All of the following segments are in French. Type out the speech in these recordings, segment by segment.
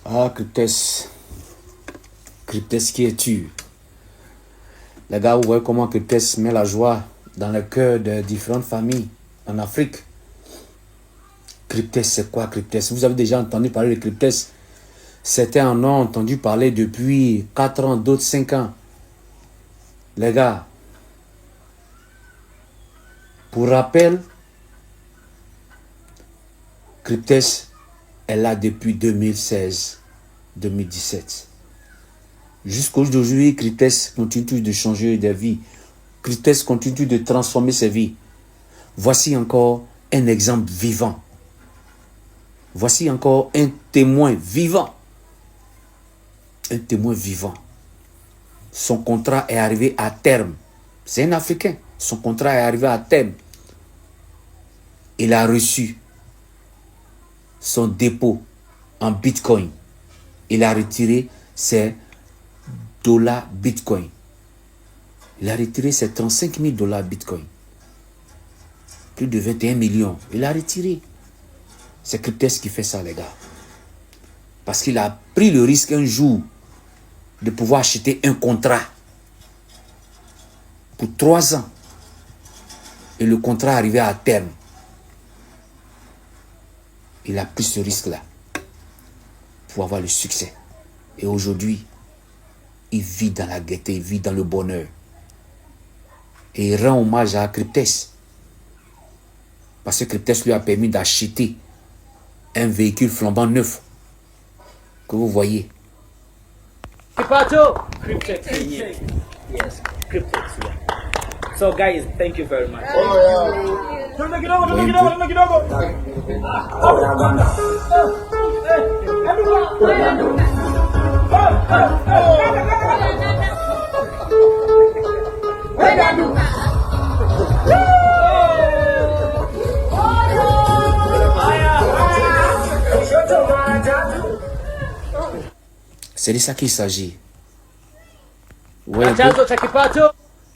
Ah, Cryptes. Cryptes, qui es-tu? Les gars, vous voyez comment Cryptes met la joie dans le cœur de différentes familles en Afrique. Cryptes, c'est quoi Cryptes? Vous avez déjà entendu parler de Cryptes? Certains en ont entendu parler depuis 4 ans, d'autres 5 ans. Les gars, pour rappel, Cryptes est là depuis 2016-2017. Jusqu'aujourd'hui, Cryptes continue de changer de vie. Cryptes continue de transformer ses vies. Voici encore un exemple vivant. Voici encore un témoin vivant. Un témoin vivant. Son contrat est arrivé à terme. C'est un Africain. Son contrat est arrivé à terme. Il a reçu son dépôt en Bitcoin. Il a retiré ses dollars Bitcoin. Il a retiré ses 35 000 dollars Bitcoin. Plus de 21 millions. Il a retiré. C'est Cryptes qui fait ça, les gars. Parce qu'il a pris le risque un jour de pouvoir acheter un contrat pour 3 ans. Et le contrat arrivait à terme. Il a pris ce risque-là pour avoir le succès. Et aujourd'hui, il vit dans la gaieté, il vit dans le bonheur. Et il rend hommage à Cryptes. Parce que Cryptes lui a permis d'acheter un véhicule flambant neuf que vous voyez. Kipato! Cryptex. Yes, Cryptex, yeah. So guys, thank you very much. C'est de ça qu'il s'agit.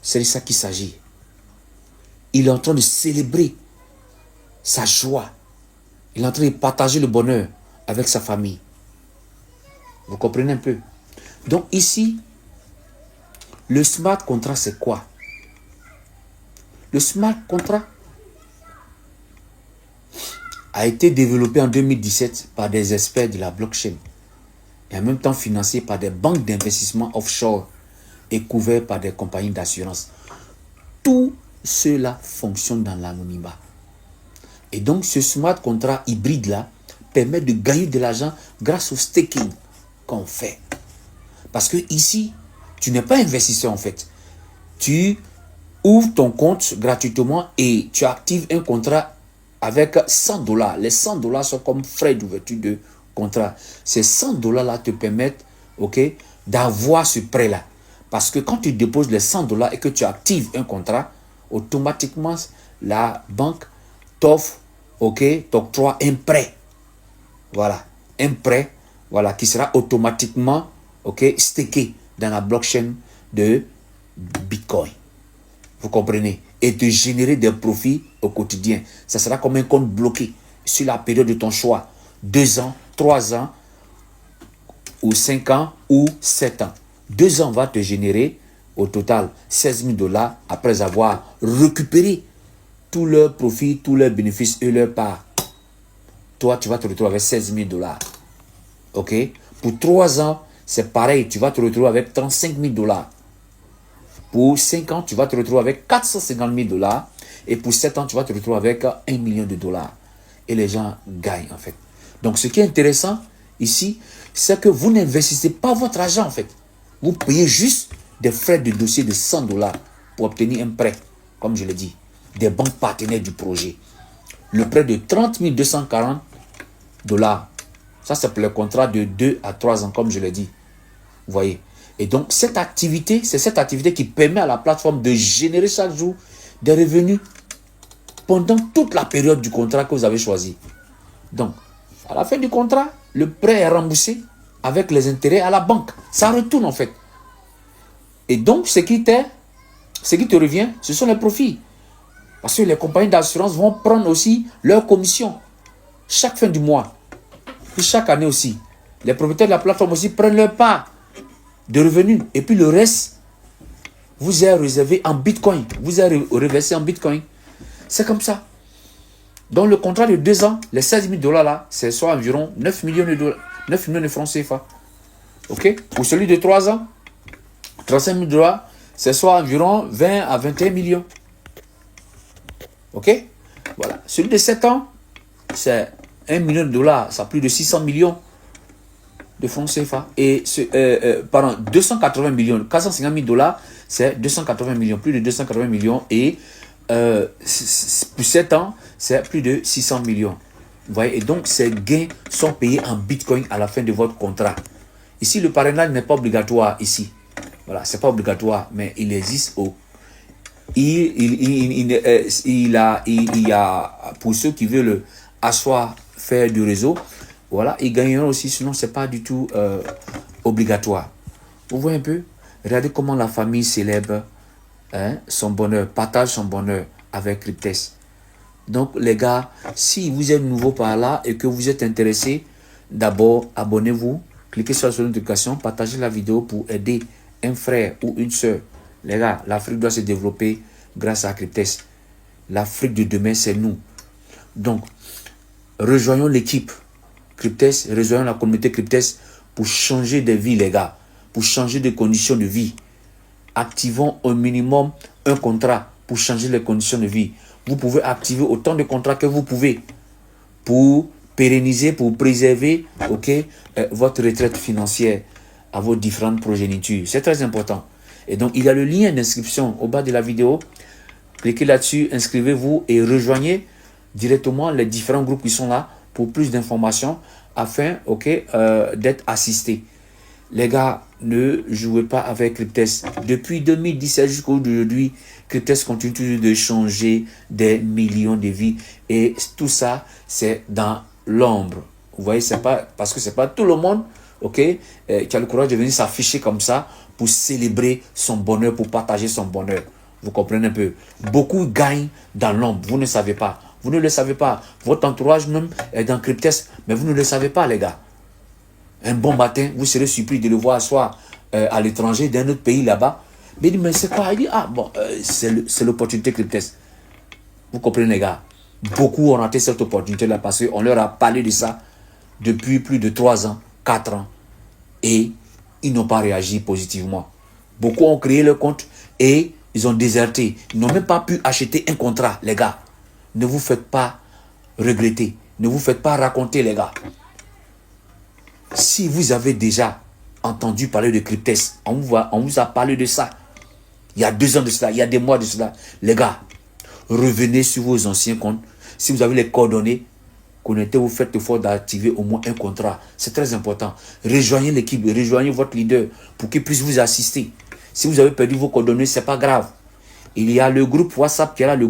C'est de ça qu'il s'agit. Il est en train de célébrer sa joie. Il est en train de partager le bonheur avec sa famille. Vous comprenez un peu? Donc ici, le smart contract, c'est quoi? Le smart contract a été développé en 2017 par des experts de la blockchain et en même temps financé par des banques d'investissement offshore et couvert par des compagnies d'assurance. Tout cela fonctionne dans l'anonymat. Et donc ce smart contract hybride là permet de gagner de l'argent grâce au staking qu'on fait. Parce que ici, tu n'es pas investisseur en fait. Tu ouvres ton compte gratuitement et tu actives un contrat avec 100 dollars. Les 100 dollars sont comme frais d'ouverture de contrat. Ces 100 dollars là te permettent, ok, d'avoir ce prêt là. Parce que quand tu déposes les 100 dollars et que tu actives un contrat, automatiquement la banque t'offre, ok, t'octroie un prêt. Voilà, un prêt, voilà, qui sera automatiquement, ok, stacké dans la blockchain de Bitcoin. Vous comprenez? Et de générer des profits au quotidien. Ça sera comme un compte bloqué sur la période de ton choix. 2 ans, 3 ans, ou 5 ans, ou 7 ans. 2 ans va te générer au total 16 000 dollars après avoir récupéré tous leurs profits, tous leurs bénéfices et leurs parts. Toi, tu vas te retrouver avec 16 000 dollars. Ok? Pour 3 ans, c'est pareil. Tu vas te retrouver avec 35 000 dollars. Pour 5 ans, tu vas te retrouver avec 450 000 dollars. Et pour 7 ans, tu vas te retrouver avec 1 million de dollars. Et les gens gagnent, en fait. Donc, ce qui est intéressant ici, c'est que vous n'investissez pas votre argent, en fait. Vous payez juste des frais de dossier de 100 dollars pour obtenir un prêt, comme je l'ai dit, des banques partenaires du projet. Le prêt de 30 240 dollars. Ça, c'est pour le contrat de 2 à 3 ans, comme je l'ai dit. Vous voyez? Et donc, cette activité, c'est cette activité qui permet à la plateforme de générer chaque jour des revenus pendant toute la période du contrat que vous avez choisi. Donc, à la fin du contrat, le prêt est remboursé avec les intérêts à la banque. Ça retourne en fait. Et donc, ce qui te revient, ce sont les profits. Parce que les compagnies d'assurance vont prendre aussi leur commission chaque fin du mois. Puis chaque année aussi. Les propriétaires de la plateforme aussi prennent leur part de revenus. Et puis le reste, vous est réservé en Bitcoin. Vous est reversé en Bitcoin. C'est comme ça. Dans le contrat de 2 ans, les 16 000 $ là, c'est soit environ 9 millions de dollars, 9 millions de francs CFA. OK? Pour celui de 3 ans, 35 000 $, c'est soit environ 20 à 21 millions. OK? Voilà. Celui de 7 ans, c'est 1 million de dollars, ça a plus de 600 millions de francs CFA. Et pardon, 280 millions, 450 000 $, c'est 280 millions, plus de 280 millions. Et pour 7 ans, c'est plus de 600 millions. Vous voyez, et donc ces gains sont payés en Bitcoin à la fin de votre contrat. Ici, le parrainage n'est pas obligatoire ici. Voilà, c'est pas obligatoire, mais il existe il y a pour ceux qui veulent asseoir, faire du réseau, voilà, ils gagneront aussi, sinon c'est pas du tout obligatoire. Vous voyez un peu, regardez comment la famille célèbre son bonheur, partage son bonheur avec Cryptes. Donc les gars, si vous êtes nouveau par là et que vous êtes intéressé, d'abord abonnez-vous, cliquez sur la notification, partagez la vidéo pour aider un frère ou une soeur. Les gars, l'Afrique doit se développer grâce à Cryptes. L'Afrique de demain, c'est nous. Donc, rejoignons l'équipe Cryptes, rejoignons la communauté Cryptes pour changer de vie, les gars, pour changer de conditions de vie. Activons au minimum un contrat pour changer les conditions de vie. Vous pouvez activer autant de contrats que vous pouvez pour pérenniser, pour préserver votre retraite financière à vos différentes progénitures. C'est très important. Et donc, il y a le lien d'inscription au bas de la vidéo. Cliquez là-dessus, inscrivez-vous et rejoignez directement les différents groupes qui sont là pour plus d'informations afin d'être assistés. Les gars, ne jouez pas avec Cryptes. Depuis 2017 jusqu'à aujourd'hui, Cryptes continue toujours de changer des millions de vies. Et tout ça, c'est dans l'ombre. Vous voyez, c'est pas parce que c'est pas tout le monde qui a le courage de venir s'afficher comme ça pour célébrer son bonheur, pour partager son bonheur. Vous comprenez un peu? Beaucoup gagnent dans l'ombre. Vous ne savez pas. Vous ne le savez pas. Votre entourage même est dans Cryptes, mais vous ne le savez pas, les gars. Un bon matin, vous serez surpris de le voir soit à l'étranger, d'un autre pays là-bas. Mais il dit, mais c'est quoi? Il dit, ah bon, c'est l'opportunité Cryptes. Vous comprenez, les gars? Beaucoup ont raté cette opportunité-là parce qu'on leur a parlé de ça depuis plus de 3 ans, 4 ans. Et ils n'ont pas réagi positivement. Beaucoup ont créé leur compte et ils ont déserté. Ils n'ont même pas pu acheter un contrat, les gars. Ne vous faites pas regretter. Ne vous faites pas raconter, les gars. Si vous avez déjà entendu parler de Cryptes, on vous a parlé de ça. Il y a 2 ans de cela, il y a des mois de cela. Les gars, revenez sur vos anciens comptes. Si vous avez les coordonnées, connectez-vous, faites l'effort d'activer au moins un contrat. C'est très important. Rejoignez l'équipe, rejoignez votre leader pour qu'il puisse vous assister. Si vous avez perdu vos coordonnées, ce n'est pas grave. Il y a le groupe WhatsApp qui est là, le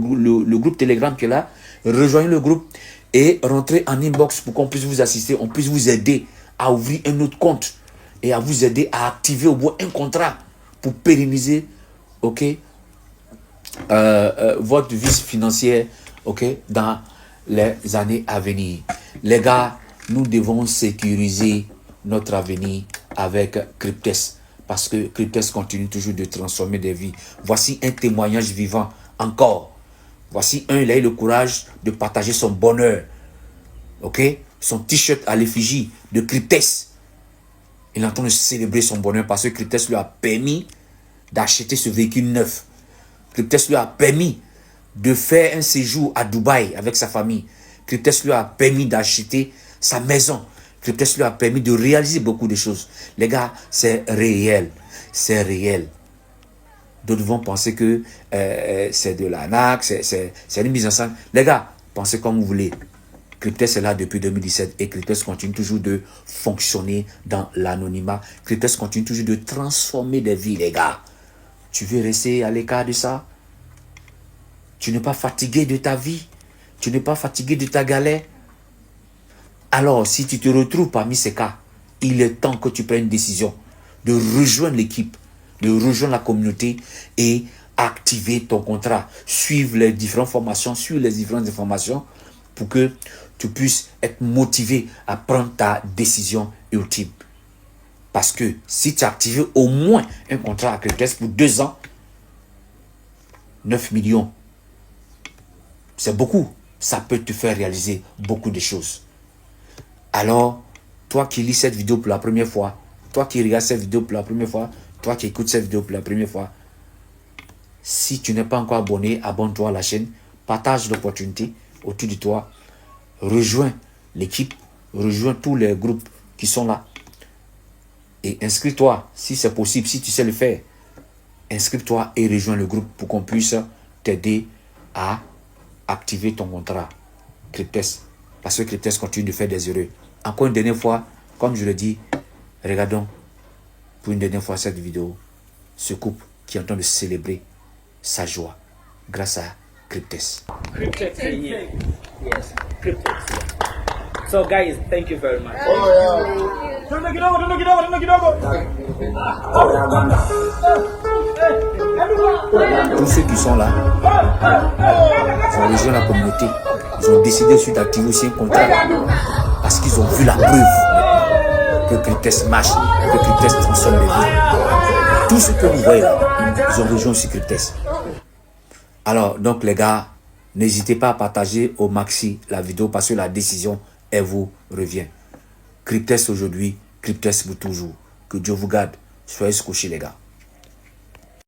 groupe Telegram qui est là. Rejoignez le groupe et rentrez en inbox pour qu'on puisse vous assister, on puisse vous aider à ouvrir un autre compte et à vous aider à activer au moins un contrat pour pérenniser votre vie financière dans les années à venir. Les gars, nous devons sécuriser notre avenir avec Cryptes parce que Cryptes continue toujours de transformer des vies. Voici un témoignage vivant encore. Voici il a eu le courage de partager son bonheur. Son t-shirt à l'effigie de Cryptes. Il est en train de célébrer son bonheur parce que Cryptes lui a permis d'acheter ce véhicule neuf. Cryptes lui a permis de faire un séjour à Dubaï avec sa famille. Cryptes lui a permis d'acheter sa maison. Cryptes lui a permis de réaliser beaucoup de choses. Les gars, c'est réel. C'est réel. D'autres vont penser que c'est de l'arnaque, c'est une mise en scène. Les gars, pensez comme vous voulez. Cryptes est là depuis 2017 et Cryptes continue toujours de fonctionner dans l'anonymat. Cryptes continue toujours de transformer des vies, les gars. Tu veux rester à l'écart de ça? Tu n'es pas fatigué de ta vie? Tu n'es pas fatigué de ta galère? Alors, si tu te retrouves parmi ces cas, il est temps que tu prennes une décision de rejoindre l'équipe, de rejoindre la communauté et activer ton contrat. Suivre les différentes formations, suivre les différentes informations pour que tu puisses être motivé à prendre ta décision ultime. Parce que si tu as activé au moins un contrat à Cryptex pour 2 ans, 9 millions, c'est beaucoup. Ça peut te faire réaliser beaucoup de choses. Alors, toi qui lis cette vidéo pour la première fois, toi qui regardes cette vidéo pour la première fois, toi qui écoutes cette vidéo pour la première fois, si tu n'es pas encore abonné, abonne-toi à la chaîne, partage l'opportunité autour de toi, rejoins l'équipe, rejoins tous les groupes qui sont là et inscris-toi si c'est possible, si tu sais le faire. Inscris-toi et rejoins le groupe pour qu'on puisse t'aider à activer ton contrat Cryptex, parce que Cryptex continue de faire des erreurs. Encore une dernière fois, comme je le dis, regardons pour une dernière fois cette vidéo, ce couple qui est en train de célébrer sa joie grâce à Cryptex. Cryptex, yes, Cryptex. Yeah. So guys, thank you very much. Tous ceux qui sont là, ils ont rejoint la communauté. Ils ont décidé aussi d'activer aussi un contrat parce qu'ils ont vu la preuve que Cryptex marche, que Cryptex transforme les vies. Tout ce que vous voyez là, ils ont rejoint aussi Cryptex. Alors, donc les gars, n'hésitez pas à partager au maxi la vidéo parce que la décision, elle vous revient. Cryptex aujourd'hui, Cryptex pour toujours. Que Dieu vous garde. Soyez scotchés les gars.